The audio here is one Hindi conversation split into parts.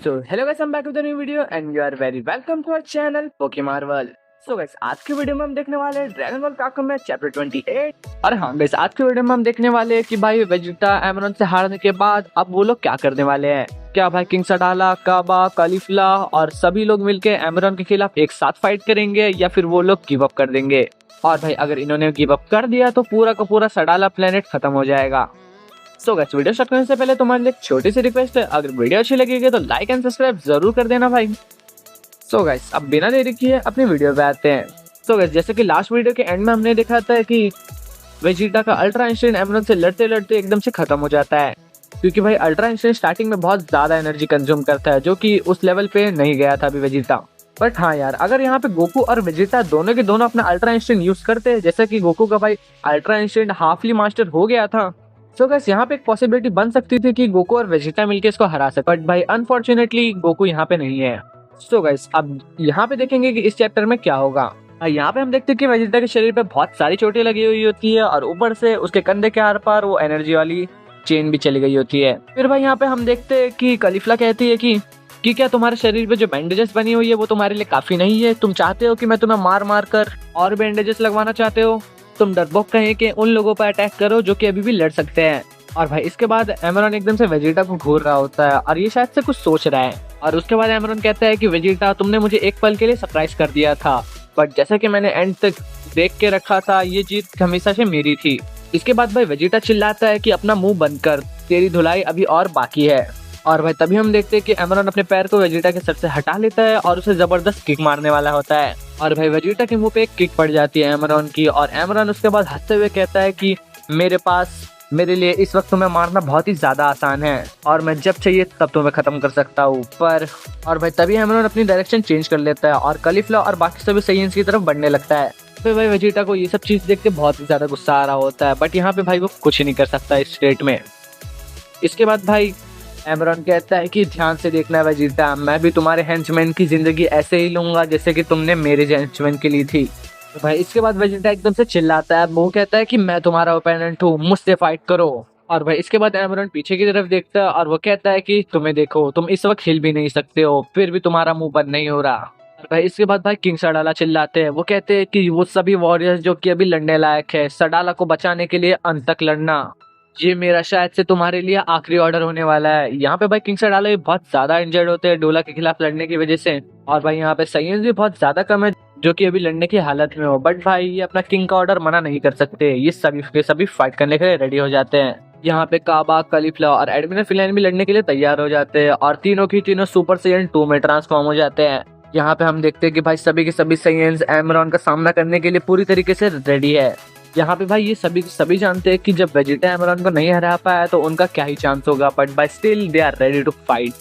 So hello guys, I'm back with a new video and you are very welcome to our channel Pokemon. So guys, आज की वीडियो में हम देखने वाले हैं ड्रैगन बॉल काकुमे चैप्टर 28। और हाँ गाइस, आज की वीडियो में हम देखने वाले हैं कि भाई वेजिटा एमरॉन से हारने के बाद अब वो लोग क्या करने वाले हैं। क्या भाई किंग सडाला, काबा, कालीफ्ला और सभी लोग मिलके एमरॉन के खिलाफ एक साथ फाइट करेंगे या फिर वो लोग गिव अप कर देंगे। और भाई अगर इन्होंने गिव अप कर दिया तो पूरा का पूरा सडाला प्लेनेट खत्म हो जाएगा। सो गाइस, वीडियो स्टार्ट करने से पहले तुम्हारे लिए एक छोटी सी रिक्वेस्ट है, अगर वीडियो अच्छी लगेगी तो लाइक एंड सब्सक्राइब जरूर कर देना भाई। सो गाइस, अब बिना देरी किए अपनी वीडियो पे आते हैं। सो गाइस, जैसे कि लास्ट वीडियो के एंड में हमने देखा था कि वेजिटा का अल्ट्रा इंस्टेंट एमरॉन से लड़ते लड़ते एकदम से खत्म हो जाता है, क्योंकि भाई अल्ट्रा इंस्टेंट स्टार्टिंग में बहुत ज्यादा एनर्जी कंज्यूम करता है, जो कि उस लेवल पे नहीं गया था अभी वेजिटा। बट हाँ यार, अगर यहाँ पे गोकू और वेजिटा दोनों के दोनों अपना अल्ट्रा इंस्टेंट यूज करते, जैसे कि गोकू का भाई अल्ट्रा इंस्टेंट हाफली मास्टर हो गया था, सो गाइस यहाँ पे एक पॉसिबिलिटी बन सकती थी कि गोकू और वेजिटा मिलके इसको हरा सके। बट भाई अनफॉर्चुनेटली गोकू यहाँ पे नहीं है। सो गाइस, अब यहाँ पे देखेंगे कि इस चैप्टर में क्या होगा। यहाँ पे हम देखते हैं कि वेजिटा के शरीर पे बहुत सारी चोटें लगी हुई होती है और ऊपर से उसके कंधे के आर पार वो एनर्जी वाली चेन भी चली गई होती है। फिर भाई यहाँ पे हम देखते हैं कि कालीफ्ला कहती है कि क्या तुम्हारे शरीर पे जो बैंडेजेस बनी हुई है वो तुम्हारे लिए काफी नहीं है, तुम चाहते हो कि मैं तुम्हें मार मार कर और बैंडेजेस लगवाना चाहते हो, तुम डरपोक कहीं के उन लोगों पर अटैक करो जो कि अभी भी लड़ सकते हैं। और भाई इसके बाद एमरॉन एकदम से वेजिटा को घूर रहा होता है और ये शायद से कुछ सोच रहा है। और उसके बाद एमरॉन कहता है कि वेजिटा, तुमने मुझे एक पल के लिए सरप्राइज कर दिया था, बट जैसा कि मैंने एंड तक देख के रखा था, ये जीत हमेशा से मेरी थी। इसके बाद भाई वेजिटा चिल्लाता है कि अपना मुंह बंद कर, तेरी धुलाई अभी और बाकी है। और भाई तभी हम देखते हैं कि एमरॉन अपने पैर को वेजिटा के सर से हटा लेता है और उसे जबरदस्त किक मारने वाला होता है। और भाई वेजिटा के मुंह पे एक किक पड़ जाती है एमरॉन की, और एमरॉन उसके बाद हंसते हुए कहता है कि मेरे लिए इस वक्त तुम्हें मारना बहुत ही ज्यादा आसान है और मैं जब चाहिए तब तुम्हें खत्म कर सकता हूँ। पर और भाई तभी एमरॉन अपनी डायरेक्शन चेंज कर लेता है और कालीफ्ला और बाकी सभी साइयंस की तरफ बढ़ने लगता है। फिर भाई वेजिटा को ये सब चीज देख के बहुत ही ज्यादा गुस्सा आ रहा होता है, बट यहाँ पे भाई वो कुछ नहीं कर सकता इस स्टेट में। इसके बाद भाई एमरॉन कहता है कि ध्यान से देखना वेजिटा, मैं भी तुम्हारे हेंचमैन की जिंदगी ऐसे ही लूंगा जैसे कि तुमने मेरे हेंचमैन की ली थी। तो भाई इसके बाद वेजिटा एकदम से चिल्लाता है, वो कहता है कि मैं तुम्हारा ओपोनेंट हूँ, मुझसे फाइट करो। और भाई इसके बाद एमरॉन पीछे की तरफ देखता है और वो कहता है कि तुम्हें देखो, तुम इस वक्त हिल भी नहीं सकते हो, फिर भी तुम्हारा मुंह बंद नहीं हो रहा। और भाई इसके बाद भाई किंग सडाला चिल्लाते हैं, वो कहते हैं कि वो सभी वॉरियर्स जो कि अभी लड़ने लायक है, सडाला को बचाने के लिए अंत तक लड़ना, ये मेरा शायद से तुम्हारे लिए आखिरी ऑर्डर होने वाला है। यहाँ पे भाई किंग सडाला भी बहुत ज्यादा इंजर्ड होते हैं डोला के खिलाफ लड़ने की वजह से, और भाई यहाँ पे साइयंस भी बहुत ज्यादा कम है जो कि अभी लड़ने की हालत में हो। बट भाई ये अपना किंग का ऑर्डर मना नहीं कर सकते, ये सभी के सभी फाइट करने के लिए रेडी हो जाते हैं। यहाँ पे काबा, कालीफ्ला और एडमिरल फिलैन भी लड़ने के लिए तैयार हो जाते हैं और तीनों की तीनों सुपर साइयन 2 में ट्रांसफॉर्म हो जाते हैं। यहाँ पे हम देखते हैं कि भाई सभी के सभी साइयंस एमरॉन का सामना करने के लिए पूरी तरीके से रेडी है। यहाँ पे भाई ये सभी जानते हैं कि जब वेजिटा एमरॉन को नहीं हरा पाया तो उनका क्या ही चांस होगा, but by still they are ready to fight.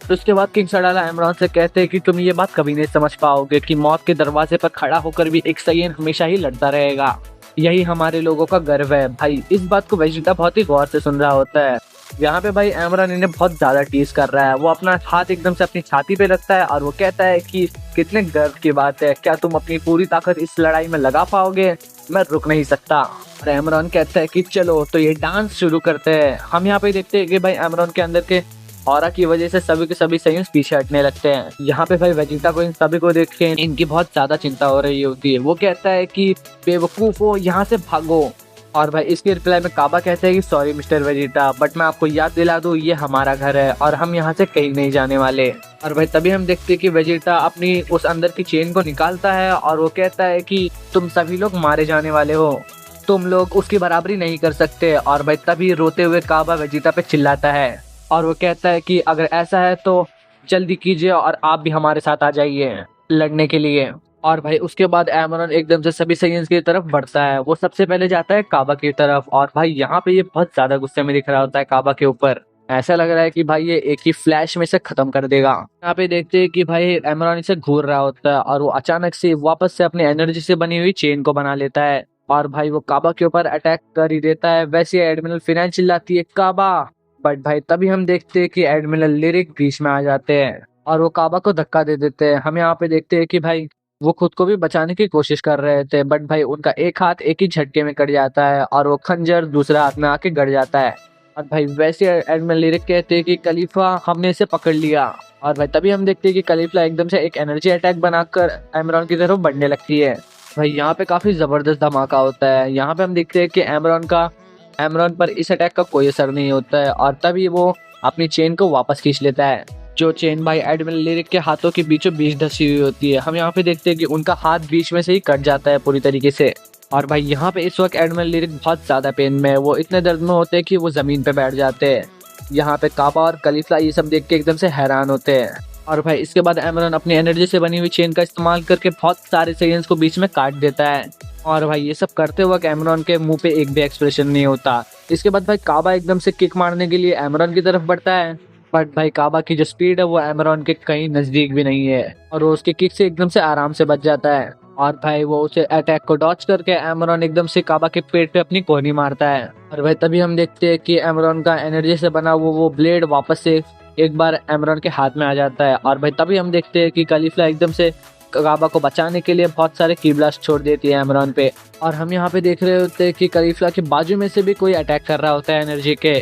तो उसके बाद किंग सडाला एमरॉन से कहते हैं कि तुम ये बात कभी नहीं समझ पाओगे कि मौत के दरवाजे पर खड़ा होकर भी एक साइयन हमेशा ही लड़ता रहेगा, यही हमारे लोगों का गर्व है। भाई इस बात को वेजिटा बहुत ही गौर से सुन रहा होता है। यहाँ पे भाई एमरॉन इन्हें बहुत ज्यादा टीज कर रहा है, वो अपना हाथ एकदम से अपनी छाती पे रखता है और वो कहता है कि कितने गर्व की बात है, क्या तुम अपनी पूरी ताकत इस लड़ाई में लगा पाओगे, मैं रुक नहीं सकता। और एमरॉन कहता है कि चलो तो ये डांस शुरू करते हैं। हम यहाँ पे देखते हैं कि भाई एमरॉन के अंदर के ऑरा की वजह से सभी के सभी साइयंस पीछे हटने लगते हैं। यहाँ पे भाई वेजिटा को इन सभी को देख के इनकी बहुत ज्यादा चिंता हो रही होती है, वो कहता है कि बेवकूफो यहाँ से भागो। और भाई इसके रिप्लाई में काबा कहते हैं कि सॉरी मिस्टर वेजिटा, बट मैं आपको याद दिला दूं ये हमारा घर है और हम यहाँ से कहीं नहीं जाने वाले। और भाई तभी हम देखते हैं कि वेजिटा अपनी उस अंदर की चेन को निकालता है और वो कहता है कि तुम सभी लोग मारे जाने वाले हो, तुम लोग उसकी बराबरी नहीं कर सकते। और भाई तभी रोते हुए काबा वेजिटा पे चिल्लाता है और वो कहता है कि अगर ऐसा है तो जल्दी कीजिए और आप भी हमारे साथ आ जाइए लड़ने के लिए। और भाई उसके बाद एमरॉन एकदम से सभी साइयंस की तरफ बढ़ता है, वो सबसे पहले जाता है काबा की तरफ। और भाई यहाँ पे ये बहुत ज्यादा गुस्से में दिख रहा होता है काबा के ऊपर, ऐसा लग रहा है कि भाई ये एक ही फ्लैश में से खत्म कर देगा। यहाँ पे देखते हैं कि भाई एमरॉन इसे घूर रहा होता है और वो अचानक से वापस से अपनी एनर्जी से बनी हुई चेन को बना लेता है और भाई वो काबा के ऊपर अटैक कर ही देता है। वैसे एडमिरल फिलैन चिल्लाती है काबा, बट भाई तभी हम देखते हैं कि एडमिरल लिरिक बीच में आ जाते हैं और वो काबा को धक्का दे देते हैं। हम यहाँ पे देखते हैं कि भाई वो खुद को भी बचाने की कोशिश कर रहे थे, बट भाई उनका एक हाथ एक ही झटके में कट जाता है और वो खंजर दूसरा हाथ में आके गड़ जाता है। और भाई वैसे एडमिरल लिरिक कहते हैं कि खलीफा हमने इसे पकड़ लिया। और भाई तभी हम देखते हैं कि खलीफा एकदम से एक एनर्जी अटैक बनाकर एमरॉन की तरफ बढ़ने लगती है। भाई यहाँ पे काफी जबरदस्त धमाका होता है। यहाँ पे हम देखते हैं कि एमरॉन पर इस अटैक का कोई असर नहीं होता है और तभी वो अपनी चेन को वापस खींच लेता है। जो चेन भाई एडमिरल लिरिक के हाथों के बीचों बीच धसी हुई होती है। हम यहाँ पे देखते हैं कि उनका हाथ बीच में से ही कट जाता है पूरी तरीके से। और भाई यहाँ पे इस वक्त एडमिरल लिरिक बहुत ज्यादा पेन में है। वो इतने दर्द में होते हैं कि वो जमीन पे बैठ जाते हैं। यहाँ पे काबा और खलीफा ये सब देख के एकदम से हैरान होते हैं। और भाई इसके बाद एमरॉन अपनी एनर्जी से बनी हुई चेन का इस्तेमाल करके बहुत सारे सेकेंड्स को बीच में काट देता है। और भाई ये सब करते वक्त एमरॉन के मुंह पे एक भी एक्सप्रेशन नहीं होता। इसके बाद भाई काबा एकदम से किक मारने के लिए एमरॉन की तरफ बढ़ता है, बट भाई काबा की जो स्पीड है वो एमरॉन के कहीं नजदीक भी नहीं है और वो उसके किक से एकदम से आराम से बच जाता है। और भाई वो उसे अटैक को डॉच करके एमरॉन एकदम से काबा के पेट पे अपनी कोहनी मारता है। और भाई तभी हम देखते हैं कि एमरॉन का एनर्जी से बना वो ब्लेड वापस से एक बार एमरॉन के हाथ में आ जाता है। और भाई तभी हम देखते हैं कि खलीफा एकदम से काबा को बचाने के लिए बहुत सारे की ब्लास्ट छोड़ देती है एमरॉन पे। और हम यहाँ पे देख रहे होते हैं कि खलीफा के बाजू में से भी कोई अटैक कर रहा होता है एनर्जी के।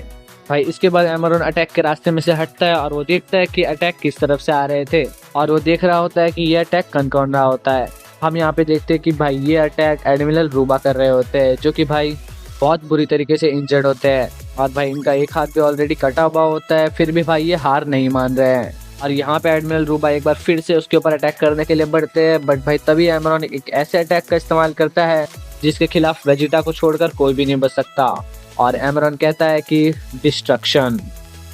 भाई इसके बाद एमरॉन अटैक के रास्ते में से हटता है और वो देखता है कि अटैक किस तरफ से आ रहे थे और वो देख रहा होता है कि ये अटैक कौन रहा होता है। हम यहाँ पे देखते हैं कि भाई ये अटैक एडमिरल रूबा कर रहे होते हैं, जो कि भाई बहुत बुरी तरीके से इंजर्ड होते हैं। और भाई इनका एक हाथ भी ऑलरेडी कटा हुआ होता है, फिर भी भाई ये हार नहीं मान रहे हैं। और यहाँ पे एडमिरल रूबा एक बार फिर से उसके ऊपर अटैक करने के लिए बढ़ते हैं, बट भाई तभी एमरॉन एक ऐसे अटैक का इस्तेमाल करता है जिसके खिलाफ वेजिटा को छोड़कर कोई भी नहीं बच सकता। और एमरॉन कहता है कि डिस्ट्रक्शन।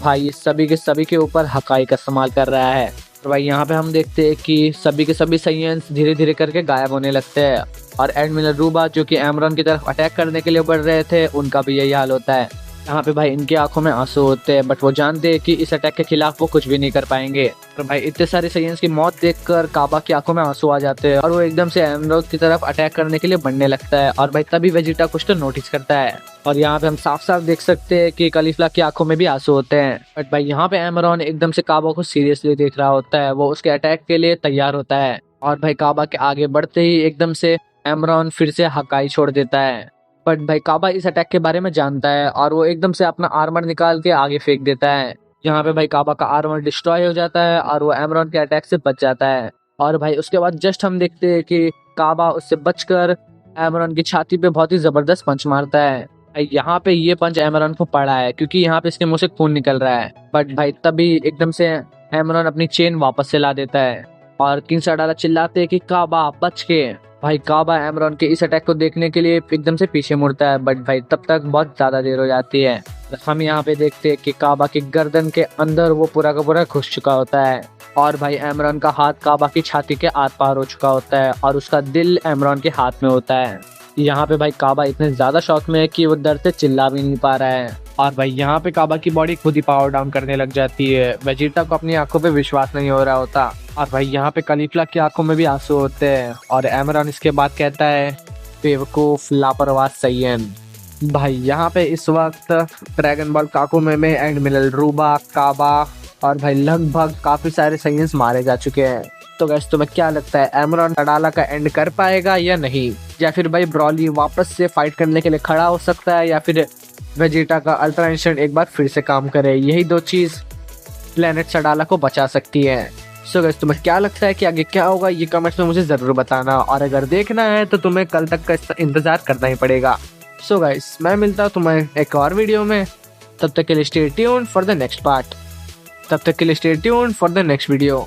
भाई सभी के ऊपर हकाई का इस्तेमाल कर रहा है। और भाई यहाँ पे हम देखते हैं कि सभी के सभी साइंस धीरे धीरे करके गायब होने लगते हैं और एडमिरल रूबा जो कि एमरॉन की तरफ अटैक करने के लिए बढ़ रहे थे उनका भी यही हाल होता है। यहाँ पे भाई इनकी आंखों में आंसू होते हैं, बट वो जानते हैं कि इस अटैक के खिलाफ वो कुछ भी नहीं कर पाएंगे। और भाई इतने सारे साइंस की मौत देखकर काबा की आंखों में आंसू आ जाते हैं और वो एकदम से एमरॉन की तरफ अटैक करने के लिए बढ़ने लगता है। और भाई तभी वेजिटा कुछ तो नोटिस करता है और यहाँ पे हम साफ साफ देख सकते हैं कि खलीफा की आंखों में भी आंसू होते हैं। बट भाई यहाँ पे एमरॉन एकदम से काबा को सीरियसली देख रहा होता है, वो उसके अटैक के लिए तैयार होता है। और भाई काबा के आगे बढ़ते ही एकदम से एमरॉन फिर से हकाई छोड़ देता है। बट भाई काबा इस अटैक के बारे में जानता है और वो एकदम से अपना आर्मर निकाल के आगे फेंक देता है। यहाँ पे भाई काबा का आर्मर डिस्ट्रॉय हो जाता है और वो एमरॉन के अटैक से बच जाता है। और भाई उसके बाद जस्ट हम देखते हैं कि काबा उससे बचकर एमरॉन की छाती पे बहुत ही जबरदस्त पंच मारता है। यहाँ पे ये पंच एमरॉन को पड़ा है क्योंकि यहाँ पे इसके मुंह से खून निकल रहा है। बट भाई तभी एकदम से एमरॉन अपनी चेन वापस से ला देता है और किंग सडाला चिल्लाते हैं कि काबा बच के। भाई काबा एमरॉन के इस अटैक को देखने के लिए एकदम से पीछे मुड़ता है, बट भाई तब तक बहुत ज्यादा देर हो जाती है। हम यहाँ पे देखते हैं कि काबा की गर्दन के अंदर वो पूरा का पूरा घुस चुका होता है और भाई एमरॉन का हाथ काबा की छाती के आर पार हो चुका होता है और उसका दिल एमरॉन के हाथ में होता है। यहाँ पे भाई काबा इतने ज्यादा शॉक में है कि वो डर से चिल्ला भी नहीं पा रहा है। और भाई यहाँ पे काबा की बॉडी खुद ही पावर डाउन करने लग जाती है। वेजिटा को अपनी आंखों पे विश्वास नहीं हो रहा होता और भाई यहाँ पे खलीफा की आंखों में भी आंसू होते हैं और एमरॉन इसके बाद कहता है बेवकूफ लापरवाह सैयन। भाई यहाँ पे इस वक्त ड्रैगन बॉल काकुमे में एडमिरल रूबा, काबा और भाई लगभग काफी सारे साइंस मारे जा चुके हैं। तो गैस तुम्हें क्या लगता है एमरॉन सडाला का एंड कर पाएगा या नहीं, या फिर भाई ब्रॉली वापस से फाइट करने के लिए खड़ा हो सकता है, या फिर वेजिटा का अल्ट्रा इंस्टेंट एक बार फिर से काम करे? यही दो चीज प्लेनेट सडाला को बचा सकती है। सो गैस तुम्हें क्या लगता है कि आगे क्या होगा, ये कमेंट्स में मुझे जरूर बताना और अगर देखना है तो तुम्हें कल तक का इंतजार करना ही पड़ेगा। सो गाइस मैं मिलता हूँ तुम्हें एक और वीडियो में, तब तक के लिए stay tuned for the next part. तब तक के लिए stay tuned for the next video.